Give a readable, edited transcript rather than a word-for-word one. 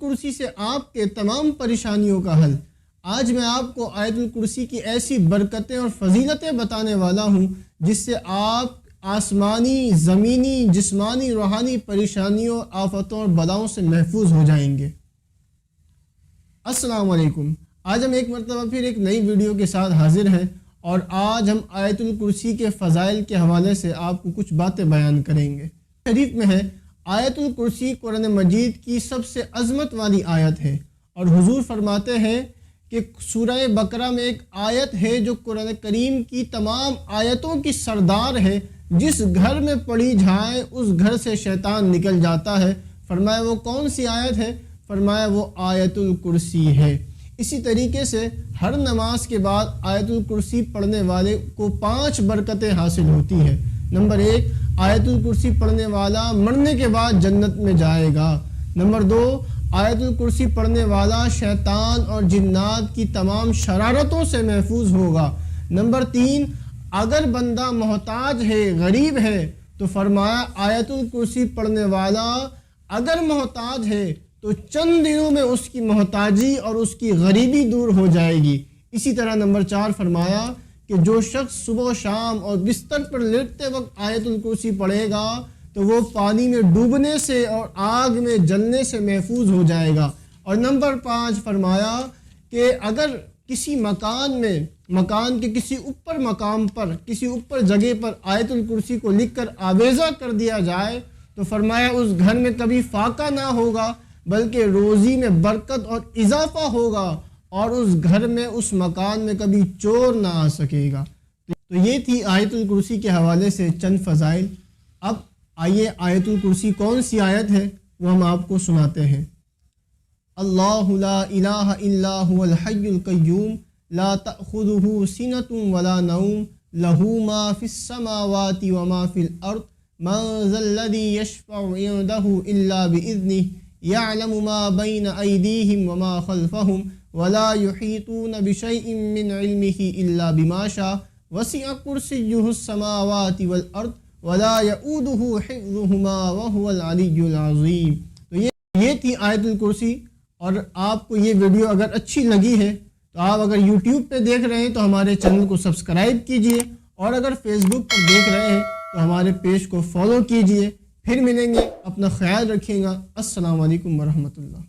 کرسی سے آپ کے تمام پریشانیوں کا حل۔ آج میں آپ کو آیت الکرسی کی ایسی برکتیں اور فضیلتیں بتانے والا ہوں جس سے آپ آسمانی، زمینی، جسمانی، روحانی پریشانیوں، آفتوں اور بلاؤں سے محفوظ ہو جائیں گے۔ السلام علیکم۔ آج ہم ایک مرتبہ پھر ایک نئی ویڈیو کے ساتھ حاضر ہیں، اور آج ہم آیت الکرسی کے فضائل کے حوالے سے آپ کو کچھ باتیں بیان کریں گے۔ شریف میں ہے آیت الکرسی قرآن مجید کی سب سے عظمت والی آیت ہے، اور حضور فرماتے ہیں کہ سورہ بقرہ میں ایک آیت ہے جو قرآن کریم کی تمام آیتوں کی سردار ہے، جس گھر میں پڑھی جائے اس گھر سے شیطان نکل جاتا ہے۔ فرمایا وہ کون سی آیت ہے؟ فرمایا وہ آیت الکرسی ہے۔ اسی طریقے سے ہر نماز کے بعد آیت الکرسی پڑھنے والے کو 5 برکتیں حاصل ہوتی ہیں۔ نمبر 1، آیت الکرسی پڑھنے والا مرنے کے بعد جنت میں جائے گا۔ نمبر 2، آیت الکرسی پڑھنے والا شیطان اور جنات کی تمام شرارتوں سے محفوظ ہوگا۔ نمبر 3، اگر بندہ محتاج ہے، غریب ہے، تو فرمایا آیت الکرسی پڑھنے والا اگر محتاج ہے تو چند دنوں میں اس کی محتاجی اور اس کی غریبی دور ہو جائے گی۔ اسی طرح نمبر 4 فرمایا کہ جو شخص صبح و شام اور بستر پر لیٹتے وقت آیت الکرسی پڑھے گا تو وہ پانی میں ڈوبنے سے اور آگ میں جلنے سے محفوظ ہو جائے گا۔ اور نمبر 5 فرمایا کہ اگر کسی مکان کے کسی اوپر مقام پر، کسی اوپر جگہ پر آیت الکرسی کو لکھ کر آویزہ کر دیا جائے تو فرمایا اس گھر میں کبھی فاقہ نہ ہوگا، بلکہ روزی میں برکت اور اضافہ ہوگا، اور اس گھر میں، اس مکان میں کبھی چور نہ آ سکے گا۔ تو یہ تھی آیت الکرسی کے حوالے سے چند فضائل۔ اب آئیے آیت الکرسی کون سی آیت ہے وہ ہم آپ کو سناتے ہیں۔ اللہ لا الہ الا هو الحی القیوم لا تأخذہ سنۃ ولا نوم لہ ما فی السماوات وما فی الارض من ذا الذی یشفع عندہ الا بإذنہ يعلم ما بين أيديهم وما خلفهم ولا يحيطون بشيء من علمه إلا بما شاء وسع كرسيه السماوات والأرض ولا يؤوده حفظهما وهو العلي العظيم۔ تو یہ تھی آیت الکرسی، اور آپ کو یہ ویڈیو اگر اچھی لگی ہے تو آپ اگر یوٹیوب پہ دیکھ رہے ہیں تو ہمارے چینل کو سبسکرائب کیجئے، اور اگر فیس بک پر دیکھ رہے ہیں تو ہمارے پیج کو فالو کیجئے۔ پھر ملیں گے، اپنا خیال رکھیے گا۔ السلام علیکم ورحمۃ اللہ۔